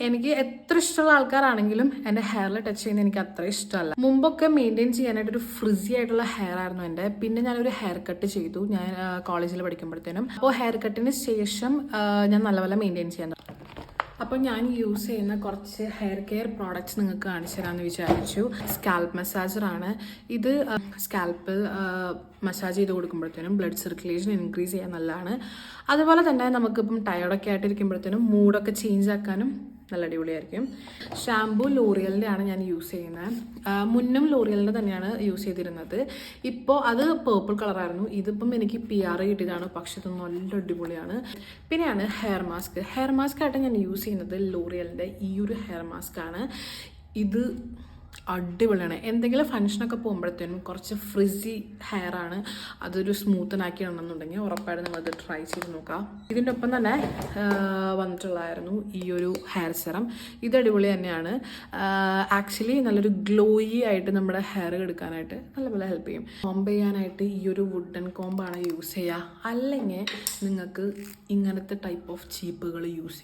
എനിക്ക് എത്ര ഇഷ്ടമുള്ള ആൾക്കാരാണെങ്കിലും എൻ്റെ ഹെയറിൽ ടച്ച് ചെയ്യുന്നത് എനിക്ക് അത്ര ഇഷ്ടമല്ല. മുമ്പൊക്കെ മെയിൻറ്റെയിൻ ചെയ്യാനായിട്ടൊരു ഫ്രിസി ആയിട്ടുള്ള ഹെയർ ആയിരുന്നു എൻ്റെ. പിന്നെ ഞാനൊരു ഹെയർ കട്ട് ചെയ്തു ഞാൻ കോളേജിൽ പഠിക്കുമ്പോഴത്തേനും. അപ്പോൾ ഹെയർ കട്ടിന് ശേഷം ഞാൻ നല്ലപോലെ മെയിൻറ്റെയിൻ ചെയ്യാൻ. അപ്പോൾ ഞാൻ യൂസ് ചെയ്യുന്ന കുറച്ച് ഹെയർ കെയർ പ്രോഡക്റ്റ്സ് നിങ്ങൾക്ക് കാണിച്ചു തരാമെന്ന് വിചാരിച്ചു. സ്കാൽപ്പ് മസാജറാണ് ഇത്. സ്കാൽപ്പിൽ മസാജ് ചെയ്ത് കൊടുക്കുമ്പോഴത്തേനും ബ്ലഡ് സർക്കുലേഷൻ ഇൻക്രീസ് ചെയ്യാൻ നല്ലതാണ്. അതുപോലെ തന്നെ നമുക്കിപ്പം ടയർഡൊക്കെ ആയിട്ടിരിക്കുമ്പോഴത്തേനും മൂഡൊക്കെ ചേഞ്ച് ആക്കാനും നല്ല അടിപൊളിയായിരിക്കും. ഷാംപൂ ലോറിയലിൻ്റെ ആണ് ഞാൻ യൂസ് ചെയ്യുന്നത്. മുന്നും ലോറിയലിൻ്റെ തന്നെയാണ് യൂസ് ചെയ്തിരുന്നത്. ഇപ്പോൾ അത് പേർപ്പിൾ കളറായിരുന്നു. ഇതിപ്പം എനിക്ക് PR കിട്ടിയതാണ്. പക്ഷെ ഇത് നല്ല അടിപൊളിയാണ്. പിന്നെയാണ് ഹെയർ മാസ്ക്. ഹെയർ മാസ്ക് ആയിട്ട് ഞാൻ യൂസ് ചെയ്യുന്നത് ലോറിയലിൻ്റെ ഈ ഒരു ഹെയർ മാസ്ക് ആണ്. ഇത് അടിപൊളിയാണ്. എന്തെങ്കിലും ഫംഗ്ഷനൊക്കെ പോകുമ്പോഴത്തേനും കുറച്ച് ഫ്രിസി ഹെയർ ആണ്, അതൊരു സ്മൂത്തനാക്കി ഇടണമെന്നുണ്ടെങ്കിൽ ഉറപ്പായിട്ട് നിങ്ങളത് ട്രൈ ചെയ്ത് നോക്കാം. ഇതിൻ്റെ ഒപ്പം തന്നെ വന്നിട്ടുള്ളതായിരുന്നു ഈ ഒരു ഹെയർ സെറം. ഇത് അടിപൊളി തന്നെയാണ്. ആക്ച്വലി നല്ലൊരു ഗ്ലോയി ആയിട്ട് നമ്മുടെ ഹെയർ എടുക്കാനായിട്ട് നല്ലപോലെ ഹെൽപ്പ് ചെയ്യും. കോംബ് ചെയ്യാനായിട്ട് ഈ ഒരു വുഡൻ കോമ്പാണ് യൂസ് ചെയ്യുക. അല്ലെങ്കിൽ നിങ്ങൾക്ക് ഇങ്ങനത്തെ ടൈപ്പ് ഓഫ് ചീപ്പുകൾ യൂസ്